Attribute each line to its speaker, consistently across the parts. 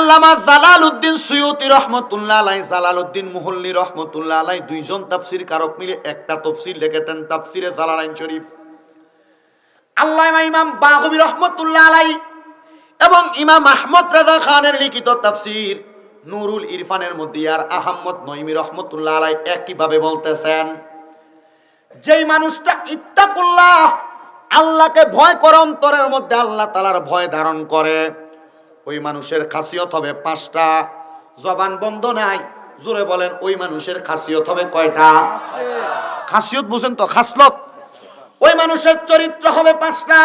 Speaker 1: আল্লামা Jalaluddin Suyuti রহমাতুল্লাহ আলাইহি, Jalaluddin মুহল্লী রহমাতুল্লাহ আলাইহি দুইজন তাফসীর কারক মিলে একটা তাফসীর লিখেছেন, তাফসীরে জালালাইন শরীফ। আল্লামা ইমাম বাগবী রহমাতুল্লাহ আলাইহি এবং ইমাম আহমদ রাজা খানের লিখিত তাফসীর নুরুল ইরফানের মধ্যে আর আহমদ নঈমী রহমাতুল্লাহ আলাইহি একই ভাবে বলতেছেন, যেই মানুষটা ইত্তাকুল্লাহ আল্লাহকে ভয় করে, অন্তরের মধ্যে আল্লাহ তাআলার ভয় ধারণ করে, ওই মানুষের খাসিয়ত হবে 5টা। জবান বন্ধ নাই, জোরে বলেন ওই মানুষের খাসিয়ত হবে কয়টা? খাসিয়ত বুঝেন তো, খাসলত। ওই মানুষের চরিত্র হবে 5টা।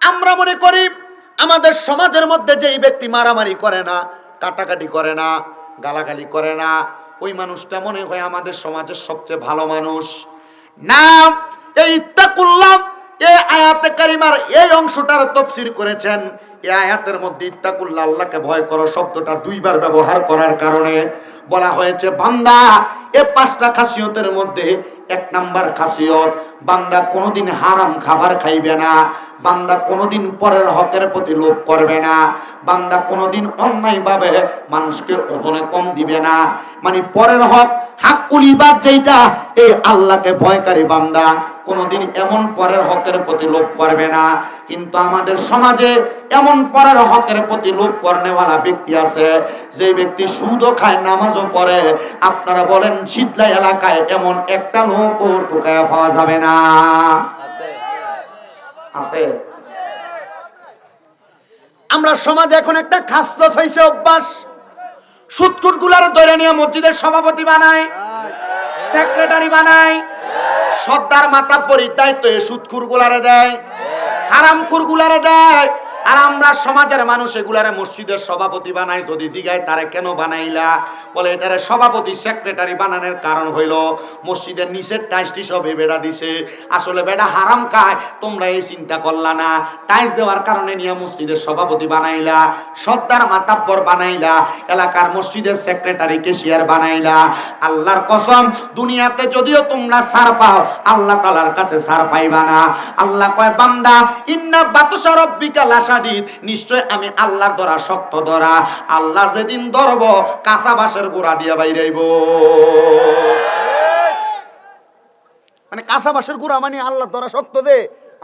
Speaker 1: আমরা মনে করি আমাদের সমাজের মধ্যে যেই ব্যক্তি মারামারি করে না, কাটাকাটি করে না, গালাগালি করে না, ওই মানুষটা মনে হয় আমাদের সমাজের সবচেয়ে ভালো মানুষ। না, এই ইত্তাকুল্লাহ এই আয়াতে কারিমার এই অংশটার তাফসীর করেছেন। এই আয়াতের মধ্যে ইত্তাকুল্লাহ আল্লাহকে ভয় করো শব্দটা 2 বার ব্যবহার করার কারণে বলা হয়েছে বান্দা এই 5টা খাসিয়তের মধ্যে 1 নাম্বার খাসিয়ত, বান্দা কোনোদিন হারাম খাবার খাইবে না, বান্দা কোনোদিন পরের হকের প্রতি লোভ করবে না, বান্দা কোনোদিন অন্যায়ভাবে মানুষকে ওজনে কম দিবে না। মানে পরের হক, হাক্কুল ইবাদ যেটা, এই আল্লাহকে ভয়কারী বান্দা কোনোদিন এমন পরের হকের প্রতি লোভ করবে না। কিন্তু আমাদের সমাজে এমন পরের হকের প্রতি লোভ করনেওয়ালা ব্যক্তি আছে, যে ব্যক্তি সুদও খায়, নামাজও পড়ে। আপনারা বলেন শীতলা এলাকায় এমন একটা লোকও ঢুকায়া পাওয়া যাবে না? আছে। আমরা সমাজে এখন একটা খাসলত হইছে অভ্যাস, সুদখোর গুলার ধরে নিয়ে মসজিদের সভাপতি বানায়, সেক্রেটারি বানায়, সর্দার মাতাব্বরির দায়িত্ব এই সুদখোর গুলারে দেয়, হারামখোর গুলারে দেয়। আর আমরা সমাজের মানুষ এগুলারে মসজিদের সভাপতি বানাই। যদি জিগায় তারে কেন বানাইলা, বলে এটারে সভাপতি সেক্রেটারি বানানোর কারণ হইল মসজিদের নিচের টাইসটি সব বেড়া দিছে, আসলে বেড়া হারাম খায়, তোমরা এই চিন্তা করলা না, টাইস দেওয়ার কারণে নিয়ে মসজিদের সভাপতি বানাইলা, সর্দার মাতাব্বর বানাইলা, এলাকার মসজিদের সেক্রেটারি কেশিয়ার বানাইলা। আল্লাহর কসম, দুনিয়াতে যদিও তোমরা ছাড় পাও, আল্লাহ তাআলার কাছে ছাড় পাইবা না। আল্লাহ কয় বান্দা ইন্না বাতশা রাব্বিকা লাশাদীদ, নিশ্চয় আমি আল্লাহর ধরা শক্ত ধরা। আল্লাহ যেদিন ধরব কাঁচা বাঁশের গোড়া দিয়া বাইরাইব। মানে কাঁচা বাঁশের গোড়া মানে আল্লাহর ধরা শক্ত দে,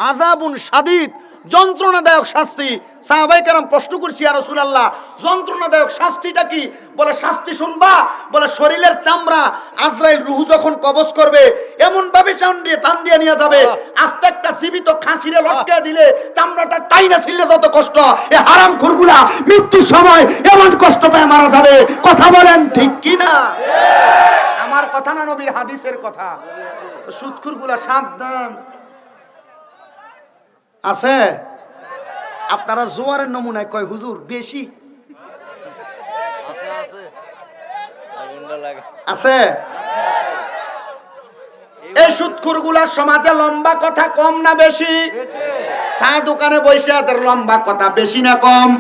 Speaker 1: আযাবুন শাদীদ, যন্ত্রণাদায়ক শাস্তি। সাহাবায়ে কেরাম প্রশ্ন করছি, ইয়া রাসূলুল্লাহ যন্ত্রণাদায়ক শাস্তিটা কি? বলে শাস্তি শুনবা, বলে শরীরের চামড়া আজরাইল রূহ যখন কবজ করবে এমন ভাবে টান দিয়ে নিয়ে যাবে, আস্তে একটা জীবিত খাসিরে লটকে দিলে চামড়াটা টাইনা ছিলে যত কষ্ট, এই হারামখোরগুলা মৃত্যুর সময় এমন কষ্ট পেয়ে মারা যাবে। কথা বলেন ঠিক কি না? আমার কথা না, নবীর হাদিসের কথা। সুদখোরগুলা সাবধান। আছে আপনারা জোয়ারের নমুনায় কয় হুজুর বেশি আছে। এই সুদখোরগুলা সমাজে লম্বা কথা কম না বেশি? চা দোকানে বসে তাদের লম্বা কথা বেশি না কম?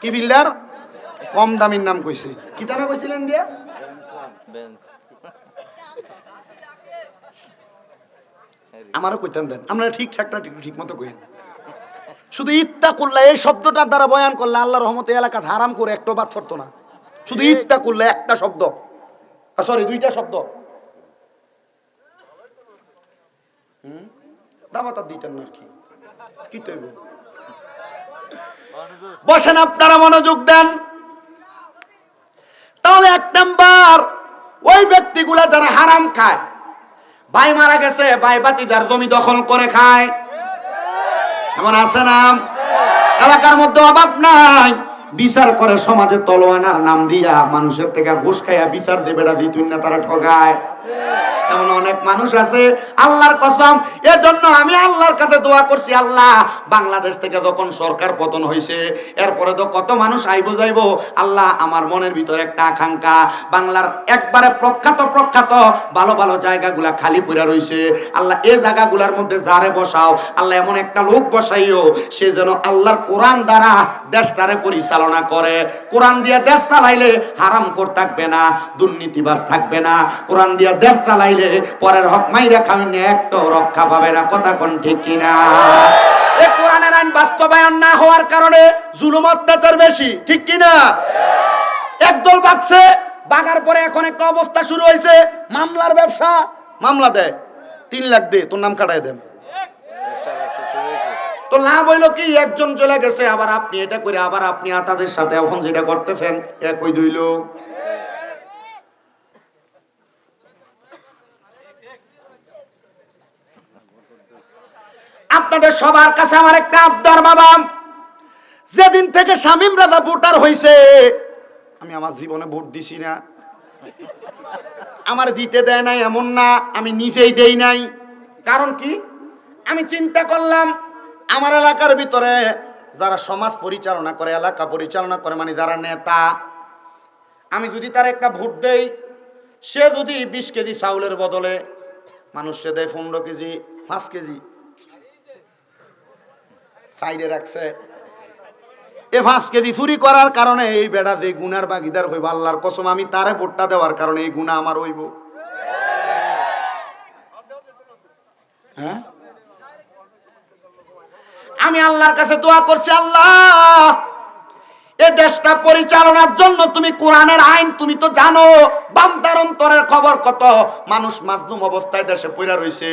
Speaker 1: কি বিল্ডার কম দামির নাম কইছে, কি তারা কইছিলেন দিয়া? আমারও কইতেন দেন, আমরা ঠিকঠাকটা ঠিক মতো কইন। শুধু ইত্তাকুল্লাহ এই শব্দটার দ্বারা বয়ান করলে আল্লাহর রহমতে এলাকা হারাম করে একটা বাদ পড়তো না। শুধু ইত্তাকুল্লাহ একটা শব্দ, সরি 2টা শব্দ, দামাতার দিতেন না কি কি তৈব। বসেন, আপনারা মনোযোগ দেন। তাহলে 1 নাম্বার, ওই ব্যক্তিগুলা যারা হারাম খায়, ভাই মারা গেছে, ভাই বাতিদার জমি দখল করে খায়, এমন আছে না? এলাকার মধ্যে অভাব নাই, বিচার করে সমাজে তলোয়ানার নাম দিয়া মানুষের থেকে ঘুষ খাইয়া বিচার দেবে দিতুন না, তারা ঠগায়। এমন অনেক মানুষ আছে, আল্লাহর কসম। এজন্য আমি আল্লাহর কাছে দোয়া করছি, আল্লাহ বাংলাদেশ থেকে যখন সরকার পতন হয়েছে এরপরে তো কত মানুষ আইবো যাইবো, আল্লাহ আমার মনের ভিতরে একটা আকাঙ্ক্ষা, বাংলার একবারে প্রখ্যাত ভালো ভালো জায়গাগুলা খালি পড়ে রয়েছে, আল্লাহ এই জায়গাগুলার মধ্যে যারে বসাও, আল্লাহ এমন একটা লোক বসাইও সে যেন আল্লাহর কোরআন দ্বারা দেশটারে পরিচালনা করে। কোরআন দিয়ে দেশ চালাইলে হারামখোর থাকবে না, দুর্নীতিবাজ থাকবে না। কোরআন দিয়ে দেশ চালাইলে পরের হক মাইরা খামিনে একটাও রক্ষা পাবে না। কথা কোন ঠিক কিনা? এই কোরআনের আইন বাস্তবায়ন না হওয়ার কারণে জুলুম অত্যাচার বেশি, ঠিক কি না? একদল বাগছে, বাগার পরে এখন একটা অবস্থা শুরু হয়েছে, মামলার ব্যবসা, মামলা দেয় 3 লাখ দে, তোর নাম কাটায় দেন। তো লাভ হইলো কি, একজন চলে গেছে, আবার আপনি এটা করে আবার আপনি তাদের সাথে এখন যেটা করতেছেন একই দুই লোক। আপনাদের সবার কাছে আমার একটা আবদার বাবা, যেদিন থেকে শামীম রাজা ভোটার হইছে, আমি আমার জীবনে ভোট দিছি না, আমার দিতে দেয় নাই এমন না, আমি নিজেই দেই নাই। কারণ কি, আমি চিন্তা করলাম আমার এলাকার ভিতরে যারা সমাজ পরিচালনা করে, এলাকা পরিচালনা করে, মানে যারা নেতা, আমি যদি তার একটা ভোট দেই, সে যদি 20 কেজি চাউলের বদলে মানুষকে দেয় 15 কেজি 5 কেজি সাইডে রাখছে, এ 5 কেজি চুরি করার কারণে এই বেড়া যে গুনার ভাগিদার হইব, আল্লাহর কসম আমি তারে ভোটটা দেওয়ার কারণে এই গুনাহ আমার হইব। হ্যাঁ, আমি আল্লাহর কাছে দোয়া করছি, আল্লাহ এই দেশটা পরিচালনার জন্য তুমি কোরআনের আইন, তুমি তো জানো বান্দার অন্তরের খবর কত মানুষ মাজলুম অবস্থায় দেশে পড়ে রইছে,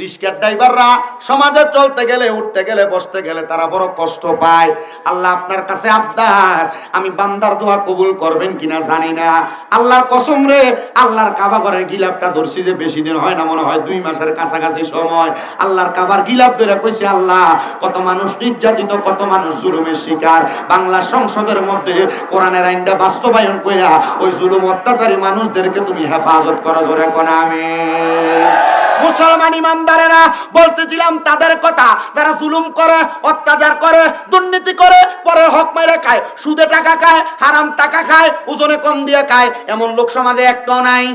Speaker 1: রিস্কার ড্রাইভাররা সমাজে চলতে গেলে, উঠতে গেলে, বসতে গেলে তারা বড় কষ্ট পায়। আল্লাহ আপনার কাছে আবদার, আমি বান্দার দোয়া কবুল করবেন কিনা জানি না, আল্লাহর কসম রে, আল্লাহর কাবা ঘরের গিলাপটা ধরছি যে বেশি দিন হয় না, মনে হয় 2 মাসের কাছাকাছি সময়, আল্লাহর কাবার গিলাপ ধরে কইছে, আল্লাহ কত মানুষ নির্যাতিত, কত মানুষ জুলুমের শিকার, বাংলা সংসদের মধ্যে কোরআনের আইনটা বাস্তবায়ন কইরা ওই জুলুম অত্যাচারী মানুষদেরকে তুমি হেফাজত করো, জোরে কোন আমিন। মুসলমান ইমানদারেরা, বলতেছিলাম তাদের কথা যারা জুলুম করে, অত্যাচার করে, দুর্নীতি করে, পরে হক মেরে খায়, সুদে টাকা খায়, হারাম টাকা খায়, ওজনে কম দিয়ে খায়, এমন লোক সমাজে একটাও নাই,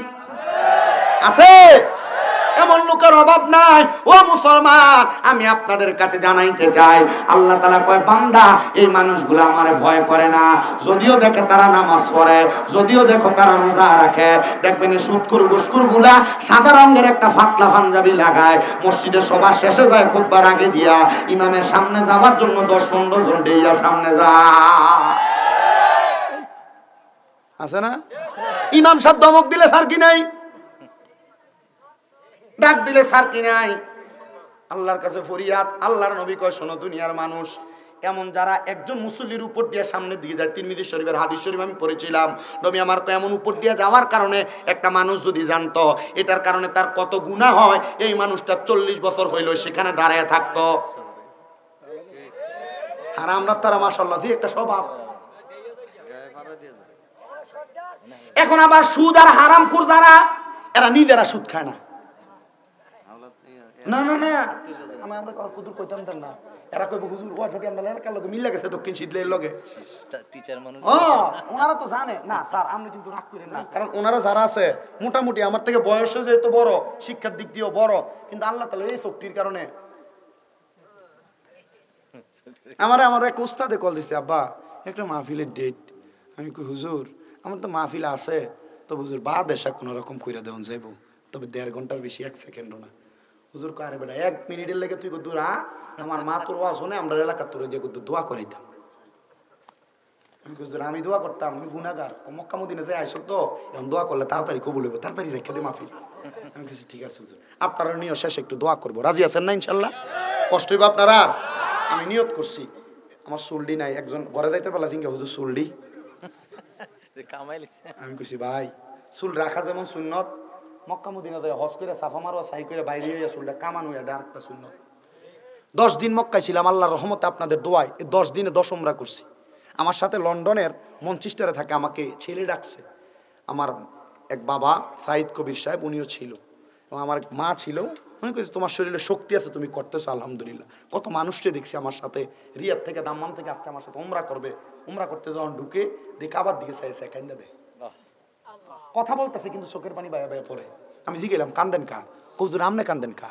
Speaker 1: আছে? এমন লোকের অভাব নাই। ও মুসলমান, আমি আপনাদের কাছে জানাইতে চাই, আল্লাহ তাআলা কয় বান্দা এই মানুষগুলো আমারে ভয় করে না, যদিও দেখে তারা নামাজ পড়ে, যদিও দেখো তারা রোজা রাখে, দেখবেন এই সুদখোর ঘুষখোরগুলা সাদা রঙের একটা পাতলা পাঞ্জাবি লাগায়, মসজিদে সবার শেষে যায় খুতবার আগে দিয়া, ইমামের সামনে যাওয়ার জন্য 10-15 জন ডেইয়া সামনে যায়, আছে না? ইমাম সাহেব ধমক দিলে স্যার কি নাই, ডাক দিলে স্যার কি নাই, আল্লাহর কাছে ফরিয়াদ। আল্লাহর নবী কয়, শোনো দুনিয়ার মানুষ, এমন যারা একজন মুসল্লির উপর দিয়ে সামনের দিকে যায়, তিরমিজি শরীফের হাদিস শরীফ আমি পড়েছিলাম, নবী আমার কয় এমন উপর দিয়ে যাওয়ার কারণে একটা মানুষ যদি জানতো এটার কারণে তার কত গুনাহ হয়, এই মানুষটা 40 বছর হইল সেখানে দাঁড়ায় থাকতো। আর আমরা তারা মাশাআল্লাহ দিয়ে একটা স্বভাব। এখন আবার সুদ আর হারামখোর যারা, এরা নিজেরা সুদ খায় না, না না না, আমরা কুদুর কইতাম না, এরা কইব হুজুর ওয়া যদি আমরা এলাকার লগে মিলে গেছে দক্ষিণ শীতলের লগে টিচার মানুষ, ওনারা তো জানে না স্যার, আমরা কিন্তু রাগ করি না, কারণ ওনারা যারা আছে মোটামুটি আমার থেকে বয়সে যেহেতু বড়, শিক্ষার দিক দিয়েও বড়, কিন্তু আল্লাহ তাআলা এই শক্তির কারণে আমার এক উস্তাদে কল দিছে, আব্বা একটা মাহফিলের ডেট, আমি কই হুজুর আমার তো মাহফিল আছে, তো হুজুর বাদ এসা কোনো রকম কইরা দেন যাইব, তবে 1.5 ঘন্টার বেশি 1 সেকেন্ডও না। হুজুর কয় আরে বেটা 1 মিনিটের লেগে তুই দূর আমার মা তোর ওয়াজ শুনে আমরা এলাকা তোর দিয়ে দোয়া করাইতাম। আমি হুজুর আমি দোয়া করতাম, আমি গুনাহগার, মক্কা মদিনা যাই আইসো তো, এখন দোয়া করলে তাড়াতাড়ি কবুল হইব, তাড়াতাড়ি রেখে দে মাহফিল। আমি কিছু ঠিক আছে হুজুর, আপনারা নিয়ত শেষে একটু দোয়া করবো, রাজি আছেন না ইনশাল্লাহ? কষ্ট হইব আপনারা? আমি নিয়ত করছি, আমার চুলডি নাই, একজন ঘরে যাইতে পারলা চিন্তা হুজুর চুলডি, আমি কইছি ভাই চুল রাখা যেমন সুন্নত, মক্কা মদিনা যায় হজ করে সাফা মারোয়া সাই করে বাইরে হইয়া চুলটা কামানো হইয়া ডাকটা সুন্নত। 10 দিন মক্কায় ছিলাম, আল্লাহর রহমতে আপনাদের দোয়ায় 10 দিনে 10 উমরা করছি। আমার সাথে লন্ডনের মঞ্চেস্টারে থাকে, আমাকে ছেলে ডাকছে, আমার এক বাবা সাইদ কবির সাহেব উনিও ছিল, এবং আমার মা ছিল, উনি কইছে তোমার শরীরে শক্তি আছে, তুমি করতেছো আলহামদুলিল্লাহ। কত মানুষকে দেখছি আমার সাথে, রিয়াদ থেকে দাম্মাম থেকে আসছে আমার সাথে উমরা করবে, উমরা করতে যখন ঢুকে দেখে আবার দিকে চাই চাই কান্দা দেয়, কথা বলতেছে কিন্তু চোখের পানি বায়া বায়া পড়ে। আমি জিগেলাম কান্দেন কা? কৌজুর আমনে কান্দেন কা?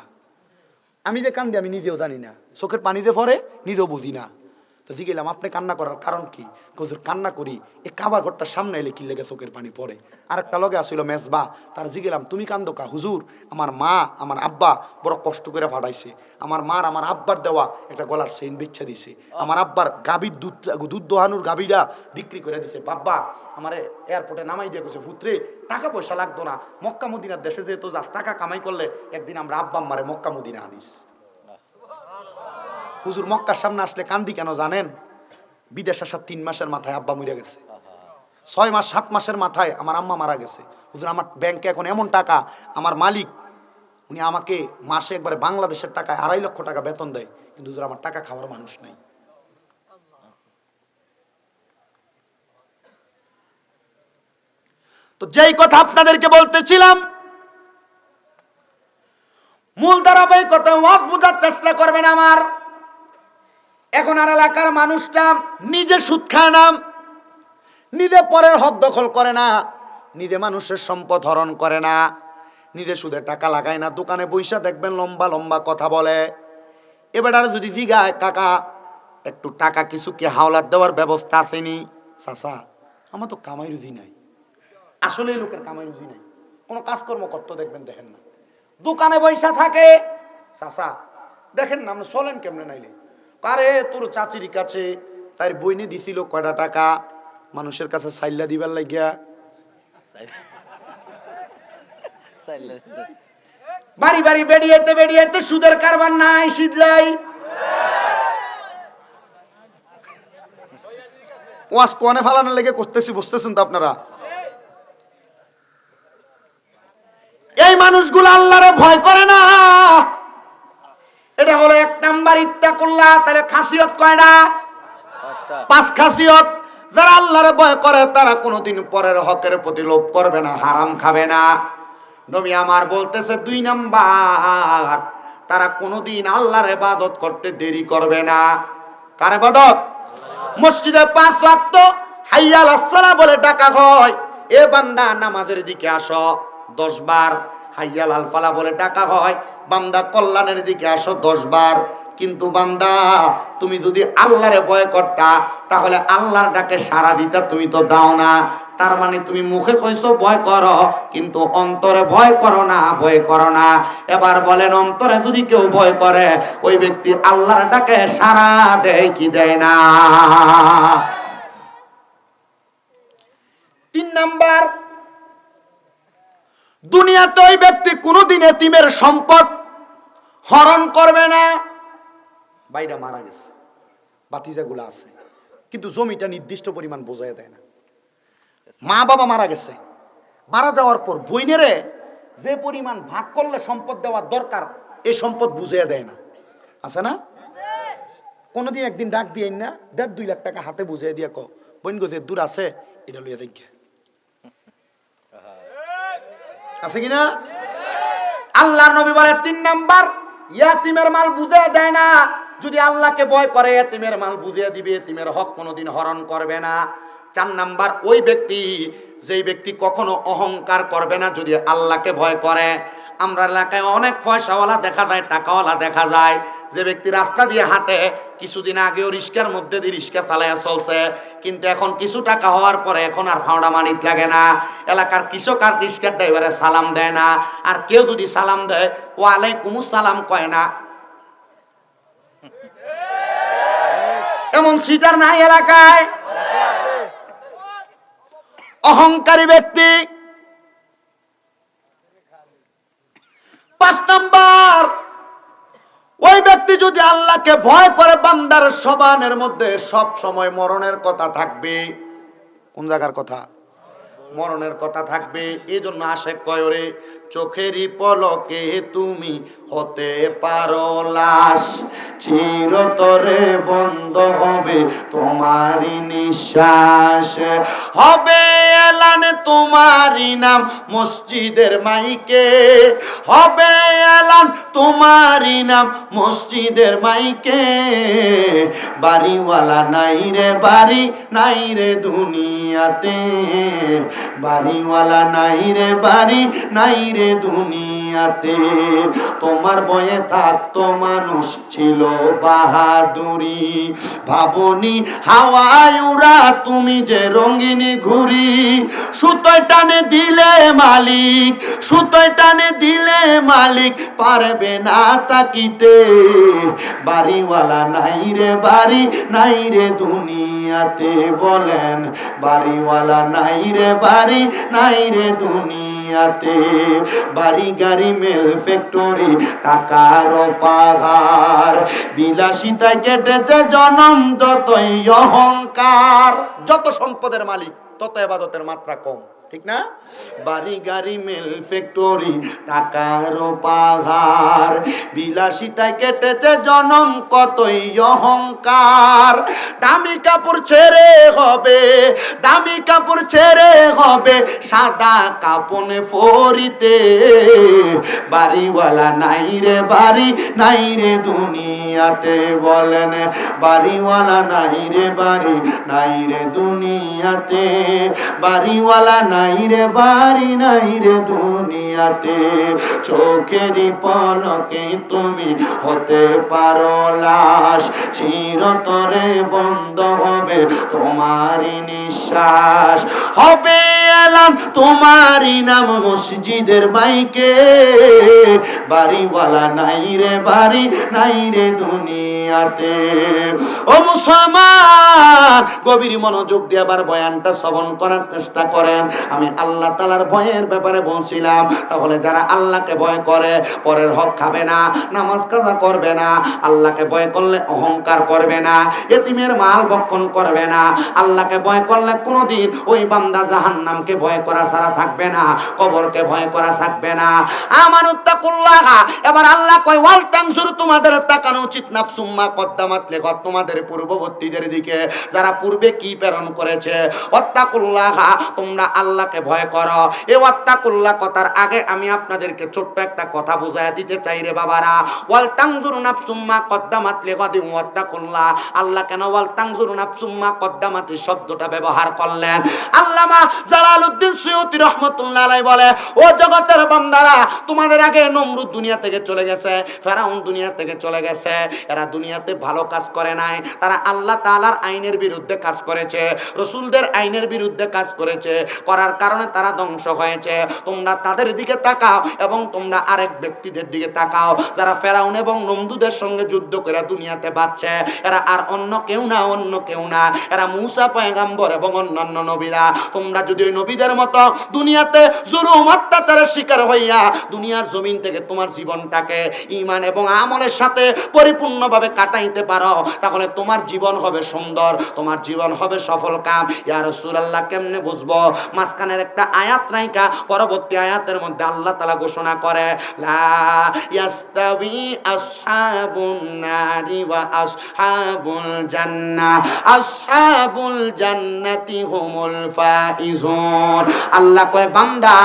Speaker 1: আমি যে কান্দি আমি নিজেও জানি না, চোখের পানি যে পড়ে নিজেও বুঝি না। তো জিগেলাম আপনি কান্না করার কারণ কি? হুজুর কান্না করি এই কাবা ঘরটার সামনে এলে কি লেগে চোখের পানি পড়ে। আরেকটা লগে আসিল মেজবা, তার জিগেলাম তুমি কান্দো কা? হুজুর আমার মা আমার আব্বা বড় কষ্ট করে ফাটাইছে, আমার মার আমার আব্বার দেওয়া একটা গলার চেইন বেচা দিছে, আমার আব্বার গাভীর দুধ দোহানুর গাভীরা বিক্রি করে দিছে, বাব্বা আমারে এয়ারপোর্টে নামাই দিয়ে গেছে, পুত্রে টাকা পয়সা লাগতো না, মক্কা মদিনার দেশে যেহেতু যাস টাকা কামাই করলে একদিন আমরা আব্বা আম্মারে মক্কা মদিনা আনিস। হুজুর মক্কার সামনে আসলে কান্দি কেন জানেন? বিদেশ আসার 3 মাসের মাথায় আব্বা মরে গেছে, 6 মাস 7 মাসের মাথায় আমার আম্মা মারা গেছে। হুজুর আমার ব্যাংকে এখন এমন টাকা, আমার মালিক উনি আমাকে মাসে একবারে বাংলাদেশের টাকায় 2.5 লক্ষ টাকা বেতন দেয়, কিন্তু হুজুর আমার টাকা খাওয়ার মানুষ নাই। তো যেই কথা আপনাদেরকে বলতেছিলাম, মূল ধারাবাহিকতা ওয়াজ বোঝার চেষ্টা করবেন আমার। এখন আর এলাকার মানুষটা নিজে সুদ খায় না, নিজে পরের হক দখল করে না, নিজে মানুষের সম্পদ হরণ করে না, নিজে সুদে টাকা লাগায় না, দোকানে বইসা দেখবেন লম্বা লম্বা কথা বলে। এবার যদি জিগায় কাকা একটু টাকা কিছু কি হাওলাত দেওয়ার ব্যবস্থা আসেনি? চাচা আমার তো কামাই রুজি নাই। আসলে লোকের কামাই রুজি নাই, কোনো কাজকর্ম করতে দেখবেন দেখেন না, দোকানে বইসা থাকে। চাচা দেখেন না আপনি চলেন কেমনে নাইলে? আরে তোর চাচির কাছে তার বইনে দিছিল কয়টা টাকা, মানুষের কাছে সাইল্লা দিবার লাগিয়া বাড়ি বাড়ি বেরিয়েতে বেরিয়েতে সুদের কারবার নাই সিদ্ধরাই। ওয়াজ কোয়ানে ফালানোর লেগে করতেছি, বুঝতেছেন তো আপনারা? এই মানুষগুলো আল্লাহরে ভয় করে না। এটা হলো 1 নাম্বার ইত্তাকুল্লাহ। তাহলে খাসিয়ত কয়টা? 5 খাসিয়ত। যারা আল্লাহরে ভয় করে তারা কোনোদিন পরের হকের প্রতি লোভ করবে না, হারাম খাবে না। নবী আমার বলতেছে 2 নাম্বার, তারা কোনোদিন আল্লাহর ইবাদত করতে দেরি করবে না। কার ইবাদত? মসজিদে 5 ওয়াক্ত হাইয়া আলাস সালাহ বলে ডাকা হয়, এ বান্দা নামাজের দিকে আসো 10 বার। হাইয়া আল ফালাহ বলে ডাকা হয়, বান্দা কল্যাণের দিকে আসো 10 বার। কিন্তু বান্দা তুমি যদি আল্লাহরে ভয় করতা তাহলে আল্লাহর ডাকে সাড়া দিতা, তুমি তো দাও না। তার মানে তুমি মুখে কইছো ভয় করো, কিন্তু অন্তরে ভয় করো না, ভয় করো না। এবার বলেন অন্তরে যদি কেউ ভয় করে ওই ব্যক্তি আল্লাহর ডাকে সাড়া দেয় কি দেয় না? 3 নাম্বার, দুনিয়াতে ওই ব্যক্তি কোনোদিন এতিমের সম্পদ হরণ করবে না। বাইরা মারা গেছে, বাতিজাগুলো আছে, কিন্তু জমিটা নির্দিষ্ট পরিমাণ বোঝাই দেয় না। মা বাবা মারা গেছে, মারা যাওয়ার পর বইনেরে যে পরিমাণ ভাগ করলে সম্পদ দেওয়ার দরকার এই সম্পদ বুঝিয়ে দেয় না। আছে না? কোনোদিন একদিন ডাক দিয়ে না 1.5-2 লাখ টাকা হাতে বুঝিয়ে দিয়ে কো বইন গো যে দূর আছে এটা লইয়া দেখে আছে কিনা? আল্লাহর নবী বলে 3 নাম্বার, ইয়াতিমের মাল বুঝিয়ে দেয় না। যদি আল্লাহকে ভয় করে ইয়াতিমের মাল বুঝিয়ে দিবে, ইয়াতিমের হক কোনোদিন হরণ করবে না। 4 নাম্বার, ওই ব্যক্তি যেই ব্যক্তি কখনো অহংকার করবে না যদি আল্লাহকে ভয় করে। আমরা এলাকায় অনেক পয়সাওয়ালা দেখা যায়, টাকাওয়ালা দেখা যায়, যে ব্যক্তি রাস্তা দিয়ে হাঁটে, কিছুদিন আগেও রিস্কার মধ্যে দিয়ে রিস্কা চালাইয়া চলছে, কিন্তু এখন কিছু টাকা হওয়ার পরে এখন আর ফাওড়া মানিত লাগে না। এলাকার কৃষক আর রিস্কার ড্রাইভারে সালাম দেয় না, আর কেউ যদি সালাম দেয় ওয়ালাইকুমুস সালাম কয় না। এমন সিটার নাই এলাকায়। অহংকারী ব্যক্তি। 5 নাম্বার, ওই ব্যক্তি যদি আল্লাহকে ভয় করে বান্দার জবানের মধ্যে সব সময় মরণের কথা থাকবে। কোন জায়গার কথা? মরণের কথা থাকবে। এই জন্য আশেক কয় রে চোখেরই পলকে তুমি হতে পারো লাশ, চিরতরে বন্ধ হবে তোমারই নিঃশ্বাস, হবে এলান তোমারই নাম মসজিদের মাইকে, হবে এলান তোমারই নাম মসজিদের মাইকে, বাড়িওয়ালা নাই রে বাড়ি নাই রে দুনিয়াতে, বাড়িওয়ালা নাই রে বাড়ি নাই রে দুনিয়া দুনিয়াতে। তোমার বয়ে থাকতো মানুষ ছিল বাহাদুরি, ভাবনি হাওয়ায় উড়া তুমি যে রঙিনী ঘুরি। সুতোয় টানে দিলে মালিক, সুতোয় টানে দিলে মালিক পারবে না তাকিতে। বাড়িওয়ালা নাই রে বাড়ি, নাই রে দুনিয়াতে। বলেন বাড়িওয়ালা নাই রে বাড়ি, নাই রে দুনিয়াতে। বাড়ি গাড়ি মেল ফ্যাক্টরি টাকার পাহাড়, বিলাসিতায় কেটেছে জনম যতই অহংকার। যত সম্পদের মালিক তত ইবাদতের মাত্রা কম, ঠিক না? বাড়ি গাড়ি মেল ফ্যাক্টরি টাকার পাহাড়, বিলাসিতায় কেটেছে জনম কতই অহংকার। দামি কাপড় ছেড়ে হবে, দামি কাপড় ছেড়ে হবে সাদা কাপনে পরিতে। বাড়িওয়ালা নাই রে বাড়ি, নাই রে দুনিয়াতে। বলেন বাড়িওয়ালা নাই রে বাড়ি, নাই রে দুনিয়াতে। বাড়িওয়ালা নাই রে বাড়ি, নাই রে দুনিয়াতে। চোখেরই পলকে তুমি হতে পারো লাশ, চিরতরে বন্ধ হবে তোমারই নিঃশ্বাস। হবে এলান তোমারই নাম মসজিদের মাইকে। বাড়িওয়ালা নাই রে বাড়ি, নাই রে দুনিয়াতে। ও মুসলমান, গভীর মনোযোগ দিয়ে আবার বয়ানটা শ্রবণ করার চেষ্টা করেন। আমি আল্লাহ তাআলার ভয়ের ব্যাপারে বলছিলাম। তাহলে যারা আল্লাহকে ভয় করে পরের হক খাবে না, নামাজ কাজা করবে না, আল্লাহকে ভয় করলে অহংকার করবে না, এতিমের মাল ভক্ষণ করবে না, আল্লাহকে ভয় করলে কোনোদিন ওই বান্দা জাহান্নামকে ভয় করা ছাড়া থাকবে না, কবরকে ভয় করা থাকবে না। আমানুত্তাকুল্লাহ। এবার আল্লাহ কয় ওয়াল তানজুর, তোমাদের তাকানো উচিত নাফসুম্মা কদ্দামাত লিগাদ, তোমাদের পূর্ববর্তীদের দিকে যারা পূর্বে কি প্রেরণ করেছে। ওয়াত্তাকুল্লাহ, তোমরা আল্লাহকে ভয় করো। এই ওয়াত্তাকুল্লাহ কথার আগে আমি আপনাদেরকে ছোট্ট একটা কথা বুঝাইয়া দিতে চাই রে বাবারা। ওয়াল তানজুর নাফসুম্মা কদ্দামাত লিগাদ ওয়াত্তাকুল্লাহ। আল্লাহ কেন ওয়াল তানজুর নাফসুম্মা কদ্দামাত শব্দটা ব্যবহার করলেন? আল্লামা জালালউদ্দিন সুয়ুতী রাহমাতুল্লাহ আলাইহি বলে, ও জগতের বান্দারা, তোমাদের আগে নমরুদ দুনিয়া থেকে চলে গেছে, ফেরাউন দুনিয়া থেকে চলে গেছে। এরা দুনিয়াতে ভালো কাজ করে নাই, তারা আল্লাহ তাআলার আইনের বিরুদ্ধে কাজ করেছে, রাসূলদের আইনের বিরুদ্ধে কাজ করেছে, করার কারণে তারা ধ্বংস হয়েছে। তোমরা তাদের দিকে তাকাও এবং তোমরা আরেক ব্যক্তিদের দিকে তাকাও যারা ফেরাউন এবং নমরুদের সঙ্গে যুদ্ধ করে দুনিয়াতে বাঁচছে। এরা আর অন্য কেউ না, অন্য কেউ না, এরা মূসা পয়গম্বর এবং অন্যান্য নবীরা। তোমরা যদি ওই নবীদের মতো দুনিয়াতে জুলুম অত্যাচারের শিকার হইয়া দুনিয়ার জমিন থেকে তোমার জীবনটাকে ঈমান এবং আমলের সাথে পরিপূর্ণভাবে কাটাইতে পারো, তাহলে তোমার জীবন হবে সুন্দর, তোমার জীবন হবে সফল কাম। ইয়া রাসূলুল্লাহ, কেমনে বুঝবো? মাঝখানের একটা আয়াত নাইকা পরবর্তী আয়াতের মধ্যে আল্লাহ তাআলা ঘোষণা করে, লা ইয়াস্তাবি আসহাবুন নারি ওয়া আসহাবুল জান্নাহ, আসহাবুল জান্নাতি হুমুল ফাইজুন। আল্লাহ কয় বান্দা,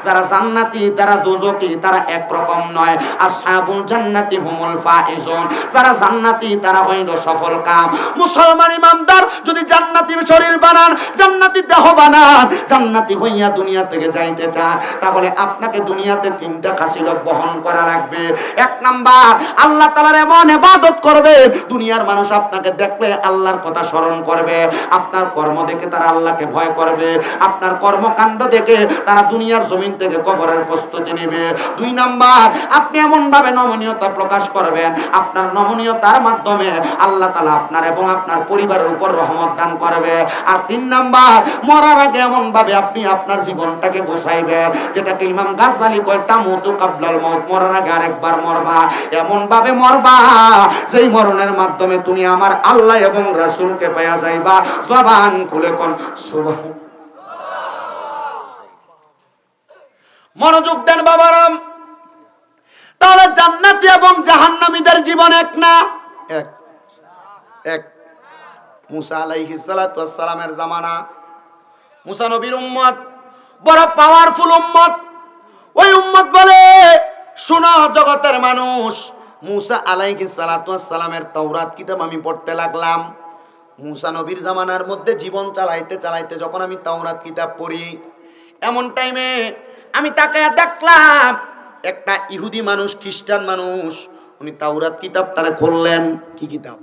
Speaker 1: যারা জান্নাতি তারা দোজখী, তারা একরকম নয়। আসহাবুল জান্নাতি হুমুল ফাইজুন, যারা জান্নাতি তারা হইল সফল কাম। মুসলমান ইমানদার যদি জান্নাতি শরীর বানান, জান্নাতি দেহ বানান, জান্নাতি হইয়া দুনিয়া থেকে যাইতে চান, তাহলে আপনাকে দুনিয়াতে তিনটা খাসিলত বহন করা লাগবে। এক নাম্বার, আল্লাহ তাআলার এমন ইবাদত করবে দুনিয়ার মানুষ আপনাকে দেখলে আল্লাহর কথা স্মরণ করবে, আপনার কর্ম দেখে তারা আল্লাহকে ভয় করবে, আপনার কর্মকাণ্ড দেখে তারা দুনিয়ার জমিন থেকে কবরের প্রস্তুতি নেবে। দুই নাম্বার, আপনি এমন ভাবে নমনীয়তা প্রকাশ করবেন, আপনার নমনীয়তার মাধ্যমে আল্লাহ তাআলা আপনার এবং আপনার পরিবারের উপর রহমত দান করবে। আর তিন নাম্বার, মরার আগে এমন ভাবে আপনি আপনার জীবনটাকে গোছাইবেন, যেটাকে ইমাম গাজ্জালী কয় তামুতু কাবলাল মউত, মরার আগে আরেকবার মরবা, এমন ভাবে মরবা যেই মরণের মাধ্যমে তুমি আমার আল্লাহ এবং রাসূলকে পাইয়া যাইবা। জবান খুলে কোন সুবহান। মনোযোগ দেন বাবারাম, তাহলে জান্নাতি এবং জাহান্নামীদের জীবন এক না? এক। এক। মুসা আলাইহিস সালাতু ওয়াস সালামের জামানা, মুসা নবীর উম্মত, বড় পাওয়ারফুল উম্মত। ওই উম্মত বলে, শোনো জগতের মানুষ, মুসা আলাইহিস সালাতু ওয়াস সালামের তাওরাত কিতাব আমি পড়তে লাগলাম। মুসা নবীর জামানার মধ্যে জীবন চালাইতে চালাইতে যখন আমি তাওরাত কিতাব পড়ি, এমন টাইমে আমি তাকায়া দেখলাম একটা ইহুদি মানুষ, খ্রিস্টান মানুষ, উনি তাওরাত কিতাবটারে খুললেন। কি কিতাব?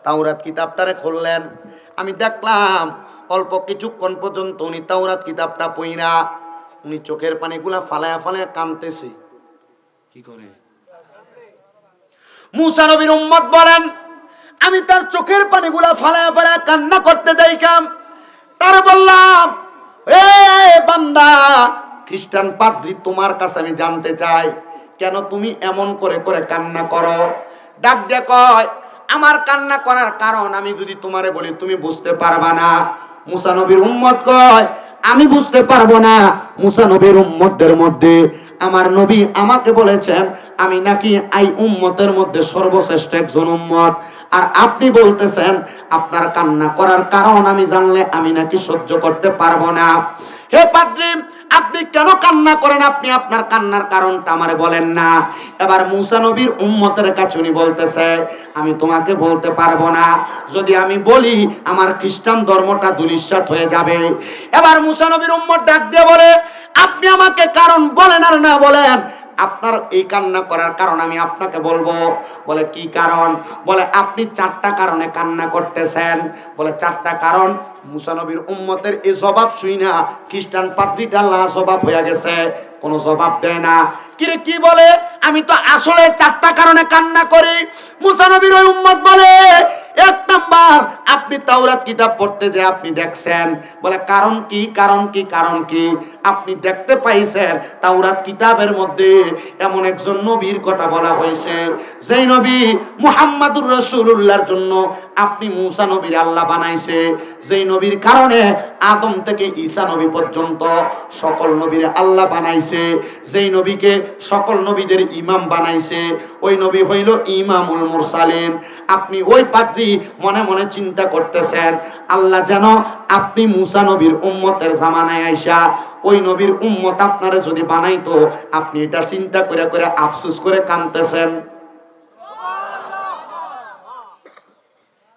Speaker 1: তাওরাত কিতাবটারে খুললেন। আমি দেখলাম অল্প কিছুক্ষণ পর্যন্ত উনি তাওরাত কিতাবটা পইরা উনি চোখের পানিগুলা ফালায়া ফালায়া কাঁদতেছে। কি করে? মুসা নবীর উম্মত বলেন, আমি তার চোখের পানিগুলা ফালায়া ফালায়া কান্না করতে দেখলাম। তার বললাম, এ বান্দা, খ্রিস্টান পাদ্রী, তোমার কাছে আমি জানতে চাই, কেন তুমি এমন করে করে কান্না করো? ডাক দিয়ে কয়, আমার কান্না করার কারণ আমি যদি তোমারে বলি তুমি বুঝতে পারবা না। মুসা নবীর উম্মত কয়, আমি বুঝতে পারবো না। মুসা নবীর উম্মতদের মধ্যে আমার নবী আমাকে বলেছেন আমি নাকি এই উম্মতের মধ্যে সর্বশ্রেষ্ঠ একজন উম্মত, আর আপনি বলতেছেন আপনার কান্না করার কারণ আমি জানলে আমি নাকি সহ্য করতে পারবো না। হে পাদ্রী, আপনি কেন কান্না করেন? আপনি আপনার কান্নার কারণটা আমারে বলেন না। এবার মুসা নবীর উম্মতের কাছে উনি বলতেছে, আমি তোমাকে বলতে পারবো না, যদি আমি বলি আমার খ্রিস্টান ধর্মটা দুলিশ্বাত হয়ে যাবে। এবার মুসা নবীর উম্মত ডাক দিয়ে বলে, আপনি আমাকে কারণ বলেন আর না বলেন, আপনার এই কান্না করার কারণ আমি আপনাকে বলবো। বলে কি কারণ? বলে আপনি 4টা কারণে কান্না করতেছেন। বলে 4টা কারণ। মুসা নবীর উম্মতের এই জবাব শুই না খ্রিস্টান পাদ্রীটা লাজবাব হয়ে গেছে, কোনো জবাব দেয় না। কিরে কি বলে? আমি তো আসলে 4টা কারণে কান্না করি। মুসা নবীর ওই উম্মত বলে, 1 নাম্বার, আপনি তাওরাত কিতাব পড়তে যে আপনি দেখছেন। বলে কারণ কি? কারণ কি? কারণ কি? আপনি দেখতে পাইছেন তাওরাত কিতাবের মধ্যে এমন একজন নবীর কথা বলা হয়েছে, যেই নবী মুহাম্মাদুর রাসূলুল্লাহর জন্য আপনি মুসা নবীর আল্লাহ বানাইছে, যেই নবীর কারণে আদম থেকে ঈসা নবী পর্যন্ত সকল নবীর আল্লাহ বানাইছে, যেই নবীকে সকল নবীদের ইমাম বানাইছে, ওই নবী হইল ইমামুল মুরসালিন। আপনি ওই পাদ্রী মনে মনে চিন্তা করতেছেন আল্লাহ যেন আপনি মুসা নবীর উম্মতের জামানায় আইসা ওই নবীর উম্মত আপনারা যদি বানাইতো, আপনি এটা চিন্তা করে করে আফসোস করে কাঁদতেছেন।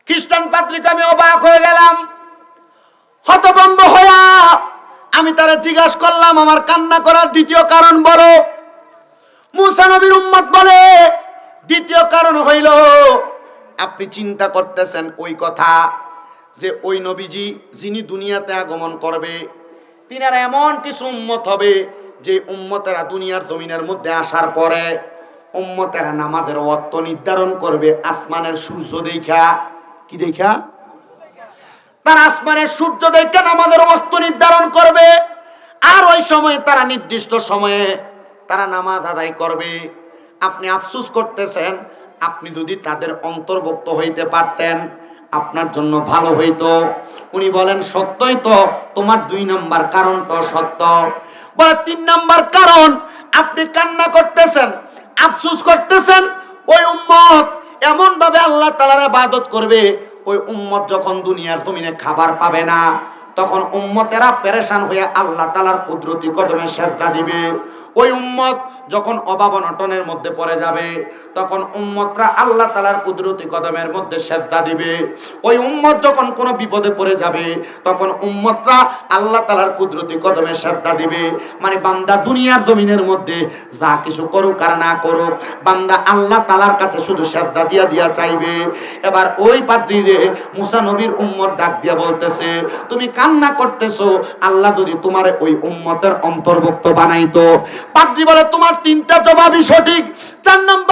Speaker 1: খ্রিস্টান পাদ্রীকে আমি অবাক হয়ে গেলাম, হতভম্ব হইয়া আমি তারা জিজ্ঞাসা করলাম আমার কান্না করার দ্বিতীয় কারণ বলো। মুসা নবীর উম্মত বলে, দ্বিতীয় কারণ হইল আপনি চিন্তা করতেছেন ওই কথা যে ওই নবীজি যিনি দুনিয়াতে আগমন করবে, তিনার এমন কিছু উম্মত হবে যে উম্মতেরা দুনিয়ার জমিনের মধ্যে আসার পরে উম্মতেরা নামাজের ওয়াক্ত নির্ধারণ করবে আসমানের সূর্য দেখা। কি দেখা? তারা আসমানের সূর্য দেখা নামাজের ওয়াক্ত নির্ধারণ করবে, আর ওই সময় তারা নির্দিষ্ট সময়ে তারা নামাজ আদায় করবে। আপনি আফসোস করতেছেন, আপনি যদি তাদের অন্তর্ভুক্ত হইতে পারতেন আপনার জন্য ভালো হইতো। উনি বলেন সত্যই তো, তোমার 2 নাম্বার কারণটা সত্য। বা 3 নাম্বার কারণ, আপনি কান্না করতেছেন, আফসোস করতেছেন, ওই উম্মত এমন ভাবে আল্লাহ তাআলার ইবাদত করবে, ওই উম্মত যখন দুনিয়ার জমিনে খাবার পাবে না তখন উম্মতেরা পেরেশান হয়ে আল্লাহ তাআলার কুদরতি কদমে সিজদা দিবে। ওই উম্মত যখন অভাব অনটনের মধ্যে পড়ে যাবে তখন উম্মতরা আল্লাহ তাআলার কুদরতি কদমের মধ্যে সিজদা দিবে। ওই উম্মত যখন কোনো বিপদে পড়ে যাবে তখন উম্মতরা আল্লাহ তাআলার কুদরতি কদমে সিজদা দিবে। মানে বান্দা দুনিয়ার জমিনের মধ্যে যা কিছু করুক আর না করুক, বান্দা আল্লাহ তাআলার কাছে শুধু সিজদা দিয়া চাইবে। এবার ওই পাদ্রীরে মুসা নবীর উম্মত ডাক দিয়া বলতেছে, তুমি কান্না করতেছো, আল্লাহ যদি তোমার ওই উম্মতের অন্তর্ভুক্ত বানাইতো। পাদ্রী বলে তোমার 3টা জবাবই সঠিক। 4 নম্বর